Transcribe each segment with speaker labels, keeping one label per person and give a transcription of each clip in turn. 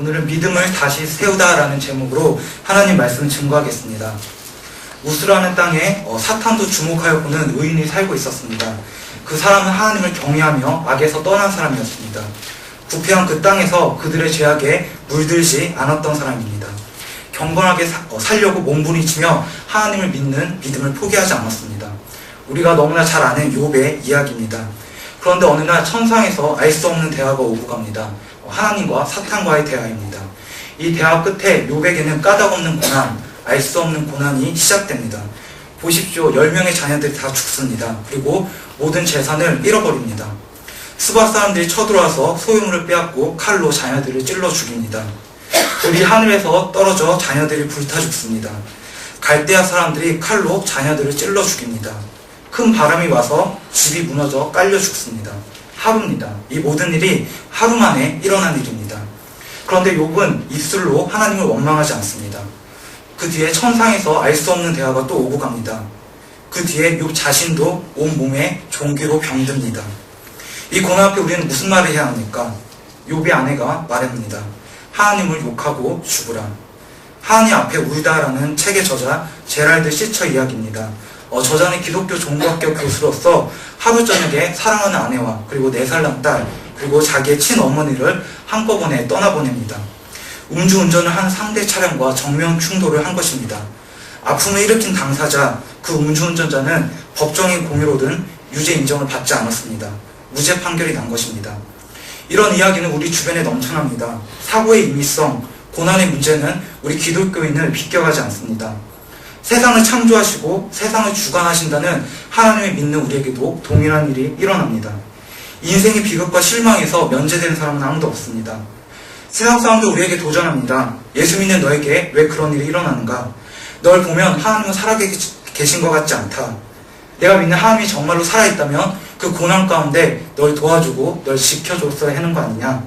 Speaker 1: 오늘은 믿음을 다시 세우다라는 제목으로 하나님 말씀을 증거하겠습니다. 우스라는 땅에 사탄도 주목하여 보는 의인이 살고 있었습니다. 그 사람은 하나님을 경외하며 악에서 떠난 사람이었습니다. 부패한 그 땅에서 그들의 죄악에 물들지 않았던 사람입니다. 경건하게 살려고 몸부림치며 하나님을 믿는 믿음을 포기하지 않았습니다. 우리가 너무나 잘 아는 욥의 이야기입니다. 그런데 어느 날 천상에서 알 수 없는 대화가 오고 갑니다. 하나님과 사탄과의 대화입니다. 이 대화 끝에 욥에게는 까닭없는 고난, 알 수 없는 고난이 시작됩니다. 보십시오. 10명의 자녀들이 다 죽습니다. 그리고 모든 재산을 잃어버립니다. 수바 사람들이 쳐들어와서 소유물을 빼앗고 칼로 자녀들을 찔러 죽입니다. 불이 하늘에서 떨어져 자녀들이 불타 죽습니다. 갈대아 사람들이 칼로 자녀들을 찔러 죽입니다. 큰 바람이 와서 집이 무너져 깔려 죽습니다. 하루입니다. 이 모든 일이 하루 만에 일어난 일입니다. 그런데 욥은 입술로 하나님을 원망하지 않습니다. 그 뒤에 천상에서 알 수 없는 대화가 또 오고 갑니다. 그 뒤에 욥 자신도 온몸에 종기로 병듭니다. 이 고난 앞에 우리는 무슨 말을 해야 합니까? 욥의 아내가 말합니다. 하나님을 욕하고 죽으라. 하나님 앞에 울다라는 책의 저자 제랄드 시처 이야기입니다. 저자는 기독교 종교학교 교수로서 하루 저녁에 사랑하는 아내와 그리고 4살 딸 그리고 자기의 친어머니를 한꺼번에 떠나보냅니다. 음주운전을 한 상대 차량과 정면 충돌을 한 것입니다. 아픔을 일으킨 당사자, 그 음주운전자는 법정인 공유로든 유죄 인정을 받지 않았습니다. 무죄 판결이 난 것입니다. 이런 이야기는 우리 주변에 넘쳐납니다. 사고의 임의성, 고난의 문제는 우리 기독교인을 비껴가지 않습니다. 세상을 창조하시고 세상을 주관하신다는 하나님을 믿는 우리에게도 동일한 일이 일어납니다. 인생의 비극과 실망에서 면제되는 사람은 아무도 없습니다. 세상 사람도 우리에게 도전합니다. 예수 믿는 너에게 왜 그런 일이 일어나는가? 널 보면 하나님은 살아계신 것 같지 않다. 내가 믿는 하나님이 정말로 살아있다면 그 고난 가운데 널 도와주고 널 지켜줬어야 하는 거 아니냐?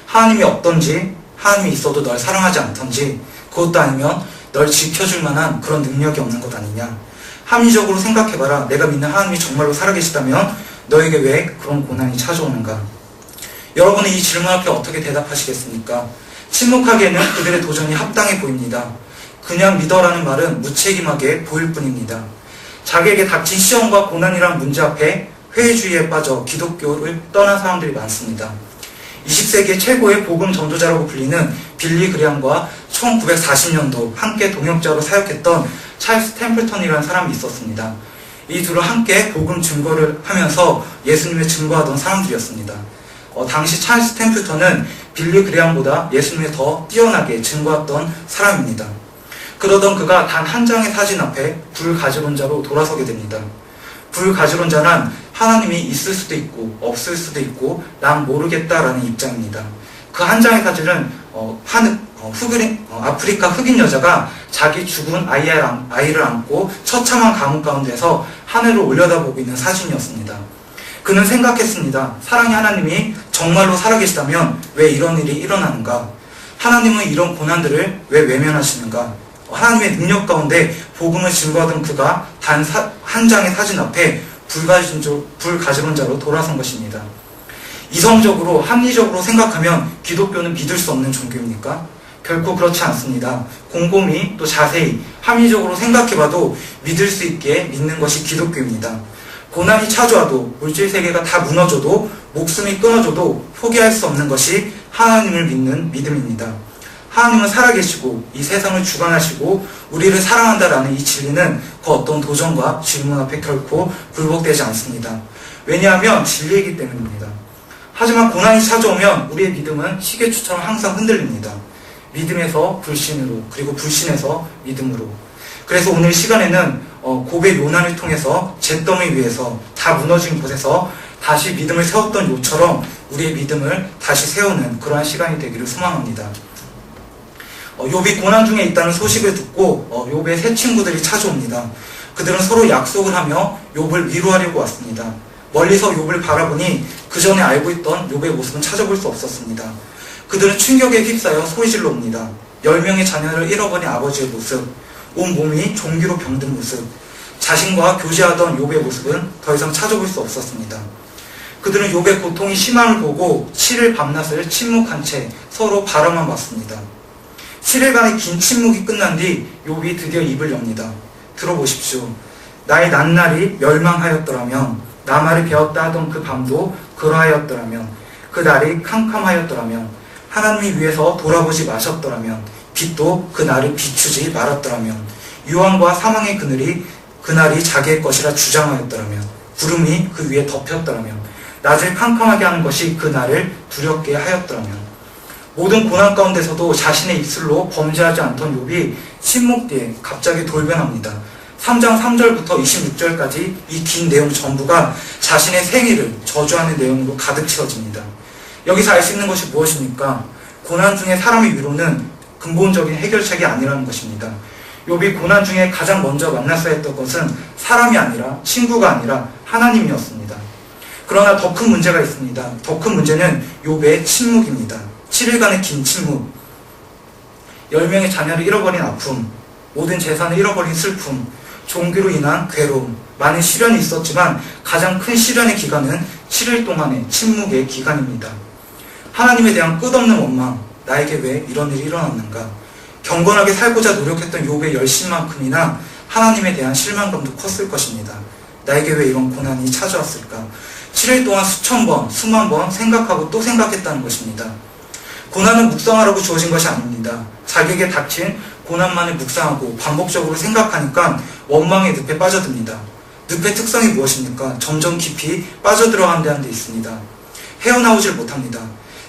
Speaker 1: 하나님이 없던지 하나님이 있어도 널 사랑하지 않던지 그것도 아니면 널 지켜줄 만한 그런 능력이 없는 것 아니냐? 합리적으로 생각해봐라. 내가 믿는 하나님이 정말로 살아계시다면 너에게 왜 그런 고난이 찾아오는가? 여러분은 이 질문 앞에 어떻게 대답하시겠습니까? 침묵하기에는 그들의 도전이 합당해 보입니다. 그냥 믿어라는 말은 무책임하게 보일 뿐입니다. 자기에게 닥친 시험과 고난이란 문제 앞에 회의주의에 빠져 기독교를 떠난 사람들이 많습니다. 20세기 최고의 복음 전도자라고 불리는 빌리 그레함과 1940년도 함께 동역자로 사역했던 찰스 템플턴이라는 사람이 있었습니다. 이 둘은 함께 복음 증거를 하면서 예수님을 증거하던 사람들이었습니다. 당시 찰스 템플턴은 빌리 그레함보다 예수님을 더 뛰어나게 증거했던 사람입니다. 그러던 그가 단 한 장의 사진 앞에 불가지론자로 돌아서게 됩니다. 불가지론자란 하나님이 있을 수도 있고 없을 수도 있고 난 모르겠다라는 입장입니다. 그 한 장의 사진은 아프리카 흑인 여자가 자기 죽은 아이를 안고 처참한 감옥 가운데서 하늘을 올려다보고 있는 사진이었습니다. 그는 생각했습니다. 사랑의 하나님이 정말로 살아계시다면 왜 이런 일이 일어나는가? 하나님은 이런 고난들을 왜 외면하시는가? 하나님의 능력 가운데 복음을 증거하던 그가 단 한 장의 사진 앞에 불가지론자로 돌아선 것입니다. 이성적으로 합리적으로 생각하면 기독교는 믿을 수 없는 종교입니까? 결코 그렇지 않습니다. 곰곰이 또 자세히 합리적으로 생각해봐도 믿을 수 있게 믿는 것이 기독교입니다. 고난이 찾아와도 물질세계가 다 무너져도 목숨이 끊어져도 포기할 수 없는 것이 하나님을 믿는 믿음입니다. 하나님은 살아계시고 이 세상을 주관하시고 우리를 사랑한다라는 이 진리는 그 어떤 도전과 질문 앞에 결코 굴복되지 않습니다. 왜냐하면 진리이기 때문입니다. 하지만 고난이 찾아오면 우리의 믿음은 시계추처럼 항상 흔들립니다. 믿음에서 불신으로 그리고 불신에서 믿음으로. 그래서 오늘 시간에는 고백 요난을 통해서 잿더미 위에서 다 무너진 곳에서 다시 믿음을 세웠던 요처럼 우리의 믿음을 다시 세우는 그러한 시간이 되기를 소망합니다. 욥이 고난 중에 있다는 소식을 듣고 욥의 세 친구들이 찾아옵니다. 그들은 서로 약속을 하며 욥을 위로하려고 왔습니다. 멀리서 욥을 바라보니 그 전에 알고 있던 욥의 모습은 찾아볼 수 없었습니다. 그들은 충격에 휩싸여 소리질러 옵니다. 10명의 자녀를 잃어버린 아버지의 모습, 온 몸이 종기로 병든 모습, 자신과 교제하던 욥의 모습은 더 이상 찾아볼 수 없었습니다. 그들은 욥의 고통이 심함을 보고 7일 밤낮을 침묵한 채 서로 바라만 봤습니다. 7일간의 긴 침묵이 끝난 뒤 욥이 드디어 입을 엽니다. 들어보십시오. 나의 낱날이 멸망하였더라면, 나 말이 배웠다 하던 그 밤도 그러하였더라면, 그 날이 캄캄하였더라면, 하나님이 위에서 돌아보지 마셨더라면, 빛도 그 날을 비추지 말았더라면, 유황과 사망의 그날이 자기의 것이라 주장하였더라면, 구름이 그 위에 덮였더라면, 낮을 캄캄하게 하는 것이 그 날을 두렵게 하였더라면, 모든 고난 가운데서도 자신의 입술로 범죄하지 않던 욥이 침묵 뒤에 갑자기 돌변합니다. 3장 3절부터 26절까지 이 긴 내용 전부가 자신의 생일을 저주하는 내용으로 가득 채워집니다. 여기서 알 수 있는 것이 무엇입니까? 고난 중에 사람의 위로는 근본적인 해결책이 아니라는 것입니다. 욥이 고난 중에 가장 먼저 만났어야 했던 것은 사람이 아니라, 친구가 아니라 하나님이었습니다. 그러나 더 큰 문제가 있습니다. 더 큰 문제는 욥의 침묵입니다. 7일간의 긴 침묵, 10명의 자녀를 잃어버린 아픔, 모든 재산을 잃어버린 슬픔, 종교로 인한 괴로움, 많은 시련이 있었지만 가장 큰 시련의 기간은 7일 동안의 침묵의 기간입니다. 하나님에 대한 끝없는 원망, 나에게 왜 이런 일이 일어났는가? 경건하게 살고자 노력했던 욥의 열심만큼이나 하나님에 대한 실망감도 컸을 것입니다. 나에게 왜 이런 고난이 찾아왔을까? 7일 동안 수천 번, 수만 번 생각하고 또 생각했다는 것입니다. 고난은 묵상하라고 주어진 것이 아닙니다. 자기에게 닥친 고난만을 묵상하고 반복적으로 생각하니까 원망의 늪에 빠져듭니다. 늪의 특성이 무엇입니까? 점점 깊이 빠져들어가는 데 있습니다. 헤어나오질 못합니다.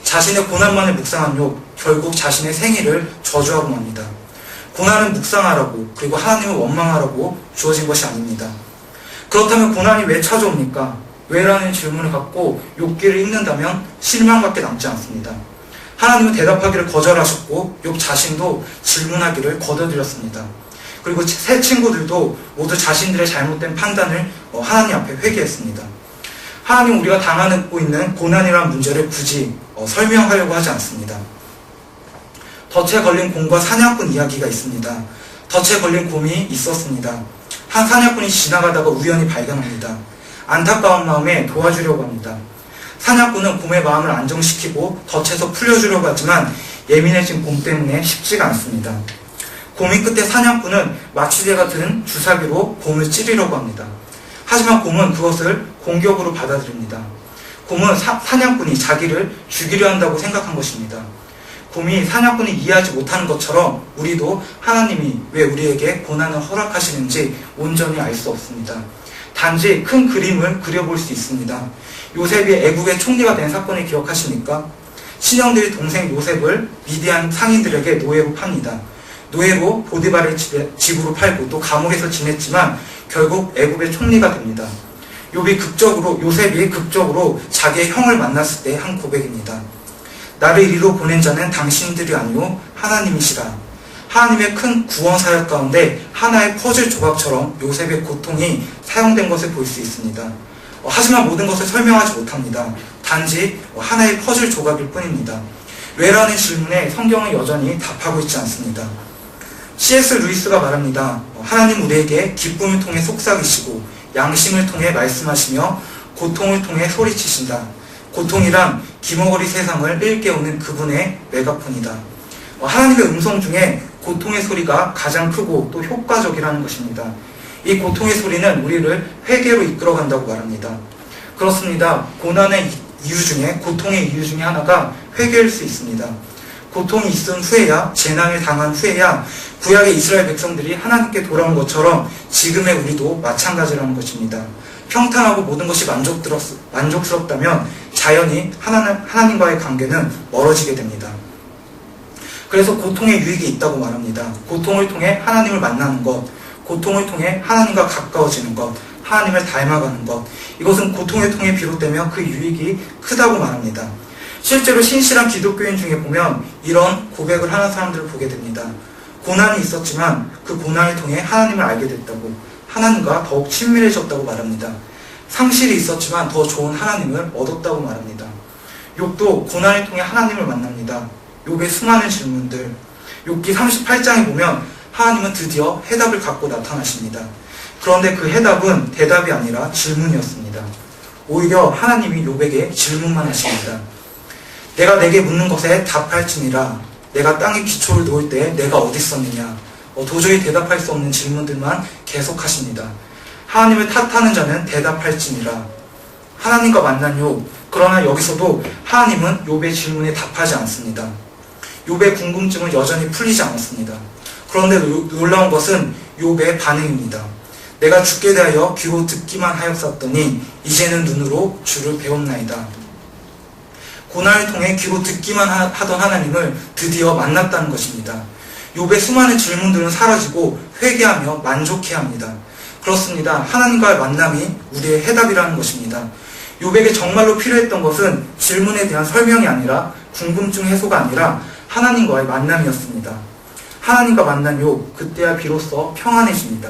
Speaker 1: 자신의 고난만을 묵상한 욥, 결국 자신의 생일을 저주하고 맙니다. 고난은 묵상하라고, 그리고 하나님을 원망하라고 주어진 것이 아닙니다. 그렇다면 고난이 왜 찾아옵니까? 왜라는 질문을 갖고 욥기를 읽는다면 실망밖에 남지 않습니다. 하나님은 대답하기를 거절하셨고 욥 자신도 질문하기를 거둬들였습니다. 그리고 세 친구들도 모두 자신들의 잘못된 판단을 하나님 앞에 회개했습니다. 하나님 우리가 당하고 있는 고난이라는 문제를 굳이 설명하려고 하지 않습니다. 덫에 걸린 곰과 사냥꾼 이야기가 있습니다. 덫에 걸린 곰이 있었습니다. 한 사냥꾼이 지나가다가 우연히 발견합니다. 안타까운 마음에 도와주려고 합니다. 사냥꾼은 곰의 마음을 안정시키고 덫에서 풀려주려고 하지만 예민해진 곰 때문에 쉽지가 않습니다. 고민 끝에 사냥꾼은 마취제 같은 주사기로 곰을 찌르려고 합니다. 하지만 곰은 그것을 공격으로 받아들입니다. 곰은 사냥꾼이 자기를 죽이려 한다고 생각한 것입니다. 곰이 사냥꾼이 이해하지 못하는 것처럼 우리도 하나님이 왜 우리에게 고난을 허락하시는지 온전히 알 수 없습니다. 단지 큰 그림을 그려볼 수 있습니다. 요셉이 애국의 총리가 된 사건을 기억하십니까? 친형들이 동생 요셉을 미디안 상인들에게 노예로 팝니다. 노예로 보디발의 집으로 팔고 또 감옥에서 지냈지만 결국 애국의 총리가 됩니다. 요셉이 극적으로 자기의 형을 만났을 때 한 고백입니다. 나를 이리로 보낸 자는 당신들이 아니오 하나님이시라. 하나님의 큰 구원 사역 가운데 하나의 퍼즐 조각처럼 요셉의 고통이 사용된 것을 볼 수 있습니다. 하지만 모든 것을 설명하지 못합니다. 단지 하나의 퍼즐 조각일 뿐입니다. 왜라는 질문에 성경은 여전히 답하고 있지 않습니다. C.S. 루이스가 말합니다. 하나님 우리에게 기쁨을 통해 속삭이시고 양심을 통해 말씀하시며 고통을 통해 소리치신다. 고통이란 기머거리 세상을 일깨우는 그분의 메가폰이다. 하나님의 음성 중에 고통의 소리가 가장 크고 또 효과적이라는 것입니다. 이 고통의 소리는 우리를 회개로 이끌어간다고 말합니다. 그렇습니다. 고난의 이유 중에, 고통의 이유 중에 하나가 회개일 수 있습니다. 고통이 있은 후에야, 재난을 당한 후에야 구약의 이스라엘 백성들이 하나님께 돌아온 것처럼 지금의 우리도 마찬가지라는 것입니다. 평탄하고 모든 것이 만족스럽다면 자연히 하나님과의 관계는 멀어지게 됩니다. 그래서 고통의 유익이 있다고 말합니다. 고통을 통해 하나님을 만나는 것, 고통을 통해 하나님과 가까워지는 것, 하나님을 닮아가는 것, 이것은 고통을 통해 비롯되며 그 유익이 크다고 말합니다. 실제로 신실한 기독교인 중에 보면 이런 고백을 하는 사람들을 보게 됩니다. 고난이 있었지만 그 고난을 통해 하나님을 알게 됐다고, 하나님과 더욱 친밀해졌다고 말합니다. 상실이 있었지만 더 좋은 하나님을 얻었다고 말합니다. 욥도 고난을 통해 하나님을 만납니다. 욥의 수많은 질문들, 욥기 38장에 보면 하나님은 드디어 해답을 갖고 나타나십니다. 그런데 그 해답은 대답이 아니라 질문이었습니다. 오히려 하나님이 욥에게 질문만 하십니다. 내가 내게 묻는 것에 답할지니라. 내가 땅에 기초를 놓을 때 내가 어디 있었느냐. 도저히 대답할 수 없는 질문들만 계속하십니다. 하나님을 탓하는 자는 대답할지니라. 하나님과 만난 욥. 그러나 여기서도 하나님은 욥의 질문에 답하지 않습니다. 욥의 궁금증은 여전히 풀리지 않았습니다. 그런데 놀라운 것은 욥의 반응입니다. 내가 죽게 대하여 귀로 듣기만 하였었더니 이제는 눈으로 주를 배웠나이다. 고난을 통해 귀로 듣기만 하던 하나님을 드디어 만났다는 것입니다. 욥의 수많은 질문들은 사라지고 회개하며 만족해야 합니다. 그렇습니다. 하나님과의 만남이 우리의 해답이라는 것입니다. 욥에게 정말로 필요했던 것은 질문에 대한 설명이 아니라 궁금증 해소가 아니라 하나님과의 만남이었습니다. 하나님과 만난 욥, 그때야 비로소 평안해집니다.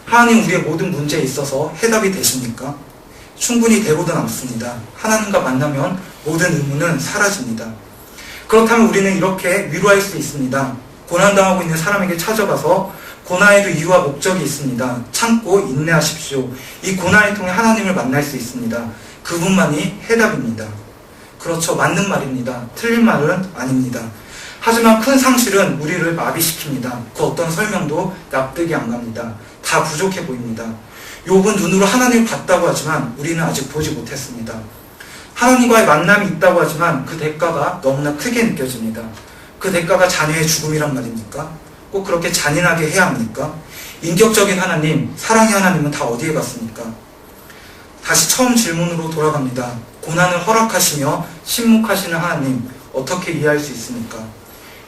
Speaker 1: 하나님 우리의 모든 문제에 있어서 해답이 되십니까? 충분히 되고도 남습니다. 하나님과 만나면 모든 의문은 사라집니다. 그렇다면 우리는 이렇게 위로할 수 있습니다. 고난당하고 있는 사람에게 찾아가서 고난에도 이유와 목적이 있습니다. 참고 인내하십시오. 이 고난을 통해 하나님을 만날 수 있습니다. 그분만이 해답입니다. 그렇죠. 맞는 말입니다. 틀린 말은 아닙니다. 하지만 큰 상실은 우리를 마비시킵니다. 그 어떤 설명도 납득이 안 갑니다. 다 부족해 보입니다. 욥은 눈으로 하나님을 봤다고 하지만 우리는 아직 보지 못했습니다. 하나님과의 만남이 있다고 하지만 그 대가가 너무나 크게 느껴집니다. 그 대가가 자녀의 죽음이란 말입니까? 꼭 그렇게 잔인하게 해야 합니까? 인격적인 하나님, 사랑의 하나님은 다 어디에 갔습니까? 다시 처음 질문으로 돌아갑니다. 고난을 허락하시며 침묵하시는 하나님, 어떻게 이해할 수 있습니까?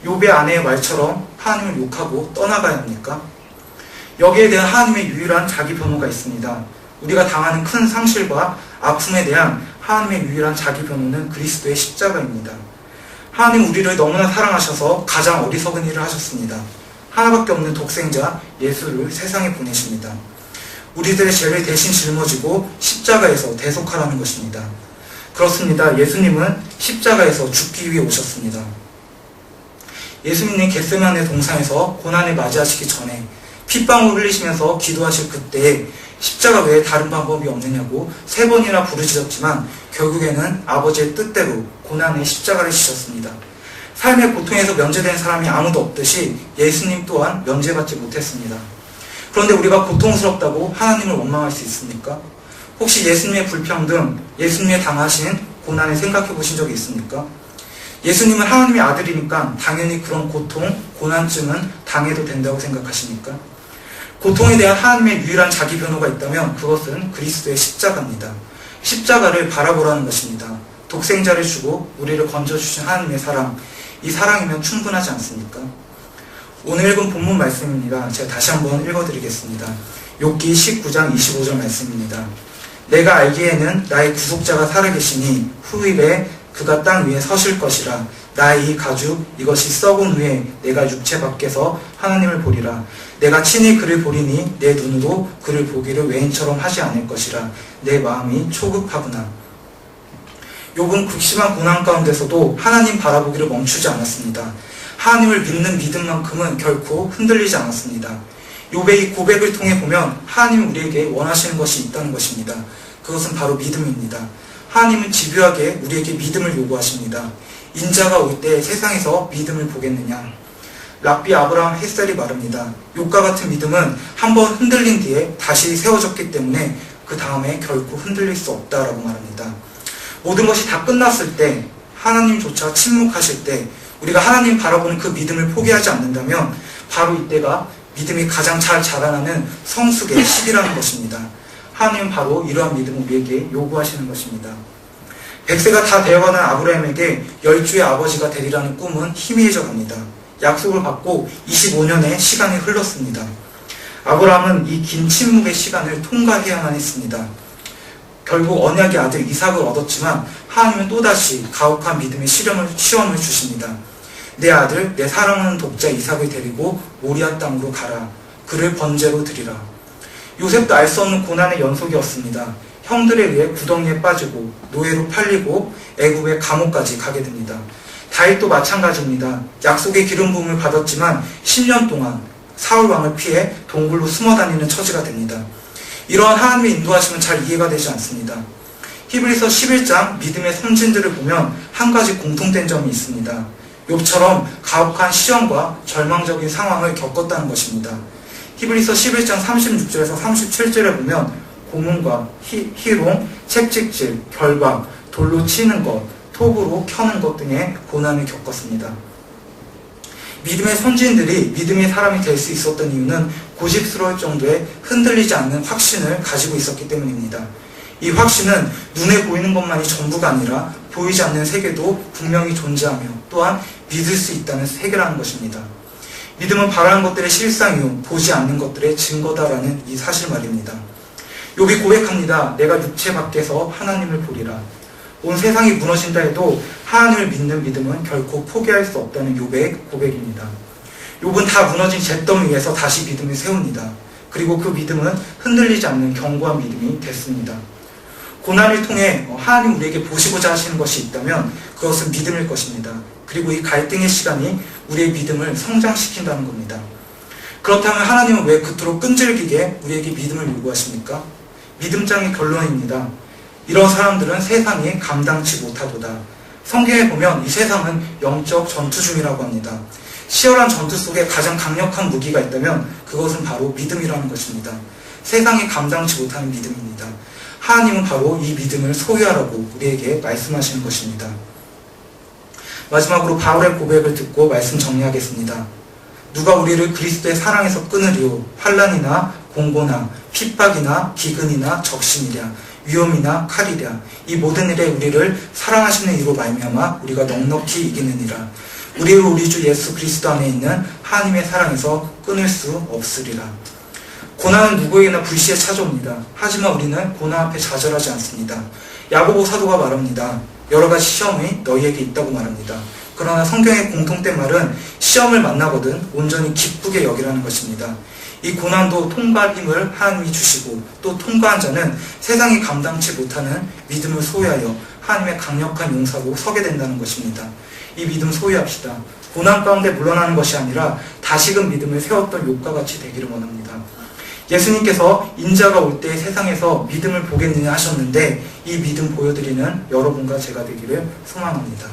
Speaker 1: 욥의 아내의 말처럼 하나님을 욕하고 떠나가야 합니까? 여기에 대한 하나님의 유일한 자기 변호가 있습니다. 우리가 당하는 큰 상실과 아픔에 대한 하나님의 유일한 자기 변호는 그리스도의 십자가입니다. 하나님 우리를 너무나 사랑하셔서 가장 어리석은 일을 하셨습니다. 하나밖에 없는 독생자 예수를 세상에 보내십니다. 우리들의 죄를 대신 짊어지고 십자가에서 대속하라는 것입니다. 그렇습니다. 예수님은 십자가에서 죽기 위해 오셨습니다. 예수님은 겟세마네 동산에서 고난을 맞이하시기 전에 핏방울 흘리시면서 기도하실 그때에 십자가 외에 다른 방법이 없느냐고 3번이나 부르짖었지만 결국에는 아버지의 뜻대로 고난의 십자가를 지셨습니다. 삶의 고통에서 면제된 사람이 아무도 없듯이 예수님 또한 면제받지 못했습니다. 그런데 우리가 고통스럽다고 하나님을 원망할 수 있습니까? 혹시 예수님의 불평등, 예수님의 당하신 고난을 생각해 보신 적이 있습니까? 예수님은 하나님의 아들이니까 당연히 그런 고통, 고난증은 당해도 된다고 생각하십니까? 고통에 대한 하나님의 유일한 자기 변호가 있다면 그것은 그리스도의 십자가입니다. 십자가를 바라보라는 것입니다. 독생자를 주고 우리를 건져주신 하나님의 사랑, 이 사랑이면 충분하지 않습니까? 오늘 읽은 본문 말씀입니다. 제가 다시 한번 읽어드리겠습니다. 욥기 19장 25절 말씀입니다. 내가 알기에는 나의 구속자가 살아계시니 후일에 그가 땅 위에 서실 것이라. 나의 이 가죽 이것이 썩은 후에 내가 육체 밖에서 하나님을 보리라. 내가 친히 그를 보리니 내 눈으로 그를 보기를 외인처럼 하지 않을 것이라. 내 마음이 초급하구나. 욥은 극심한 고난 가운데서도 하나님 바라보기를 멈추지 않았습니다. 하나님을 믿는 믿음만큼은 결코 흔들리지 않았습니다. 욥의 이 고백을 통해 보면 하나님이 우리에게 원하시는 것이 있다는 것입니다. 그것은 바로 믿음입니다. 하나님은 집요하게 우리에게 믿음을 요구하십니다. 인자가 올 때 세상에서 믿음을 보겠느냐. 랍비 아브라함 햇셀이 말합니다. 욥과 같은 믿음은 한번 흔들린 뒤에 다시 세워졌기 때문에 그 다음에 결코 흔들릴 수 없다라고 말합니다. 모든 것이 다 끝났을 때, 하나님조차 침묵하실 때 우리가 하나님 바라보는 그 믿음을 포기하지 않는다면 바로 이때가 믿음이 가장 잘 자라나는 성숙의 시기라는 것입니다. 하나님은 바로 이러한 믿음을 우리에게 요구하시는 것입니다. 100세가 다 되어가는 아브라함에게 10주의 아버지가 되리라는 꿈은 희미해져 갑니다. 약속을 받고 25년의 시간이 흘렀습니다. 아브라함은 이 긴 침묵의 시간을 통과해야만 했습니다. 결국 언약의 아들 이삭을 얻었지만 하나님은 또다시 가혹한 믿음의 시험을 주십니다. 내 아들, 내 사랑하는 독자 이삭을 데리고 모리아 땅으로 가라. 그를 번제로 드리라. 요셉도 알 수 없는 고난의 연속이었습니다. 형들에 의해 구덩이에 빠지고 노예로 팔리고 애굽의 감옥까지 가게 됩니다. 다윗도 마찬가지입니다. 약속의 기름 부음을 받았지만 10년 동안 사울 왕을 피해 동굴로 숨어 다니는 처지가 됩니다. 이러한 하나님의 인도하심은 잘 이해가 되지 않습니다. 히브리서 11장 믿음의 선진들을 보면 한 가지 공통된 점이 있습니다. 욥처럼 가혹한 시험과 절망적인 상황을 겪었다는 것입니다. 히브리서 11장 36절에서 37절에 보면 고문과 희롱, 채찍질, 결박, 돌로 치는 것, 톱으로 켜는 것 등의 고난을 겪었습니다. 믿음의 선지인들이 믿음의 사람이 될 수 있었던 이유는 고집스러울 정도의 흔들리지 않는 확신을 가지고 있었기 때문입니다. 이 확신은 눈에 보이는 것만이 전부가 아니라 보이지 않는 세계도 분명히 존재하며 또한 믿을 수 있다는 세계라는 것입니다. 믿음은 바라는 것들의 실상이요 보지 않는 것들의 증거다라는 이 사실 말입니다. 욥이 고백합니다. 내가 육체 밖에서 하나님을 보리라. 온 세상이 무너진다 해도 하나님을 믿는 믿음은 결코 포기할 수 없다는 욥의 고백입니다. 욥은 다 무너진 잿더미 위에서 다시 믿음을 세웁니다. 그리고 그 믿음은 흔들리지 않는 견고한 믿음이 됐습니다. 고난을 통해 하나님 우리에게 보시고자 하시는 것이 있다면 그것은 믿음일 것입니다. 그리고 이 갈등의 시간이 우리의 믿음을 성장시킨다는 겁니다. 그렇다면 하나님은 왜 그토록 끈질기게 우리에게 믿음을 요구하십니까? 믿음장의 결론입니다. 이런 사람들은 세상이 감당치 못하도다. 성경에 보면 이 세상은 영적 전투 중이라고 합니다. 치열한 전투 속에 가장 강력한 무기가 있다면 그것은 바로 믿음이라는 것입니다. 세상이 감당치 못하는 믿음입니다. 하나님은 바로 이 믿음을 소유하라고 우리에게 말씀하시는 것입니다. 마지막으로 바울의 고백을 듣고 말씀 정리하겠습니다. 누가 우리를 그리스도의 사랑에서 끊으리요? 환난이나 공고나 핍박이나 기근이나 적신이랴 위험이나 칼이랴 이 모든 일에 우리를 사랑하시는 이로 말미암아 우리가 넉넉히 이기느니라. 우리를 우리 주 예수 그리스도 안에 있는 하나님의 사랑에서 끊을 수 없으리라. 고난은 누구에게나 불시에 찾아옵니다. 하지만 우리는 고난 앞에 좌절하지 않습니다. 야고보 사도가 말합니다. 여러 가지 시험이 너희에게 있다고 말합니다. 그러나 성경의 공통된 말은 시험을 만나거든 온전히 기쁘게 여기라는 것입니다. 이 고난도 통과할 힘을 하나님이 주시고 또 통과한 자는 세상이 감당치 못하는 믿음을 소유하여 하나님의 강력한 용사로 서게 된다는 것입니다. 이 믿음 소유합시다. 고난 가운데 물러나는 것이 아니라 다시금 믿음을 세웠던 욥과 같이 되기를 원합니다. 예수님께서 인자가 올 때 세상에서 믿음을 보겠느냐 하셨는데 이 믿음 보여드리는 여러분과 제가 되기를 소망합니다.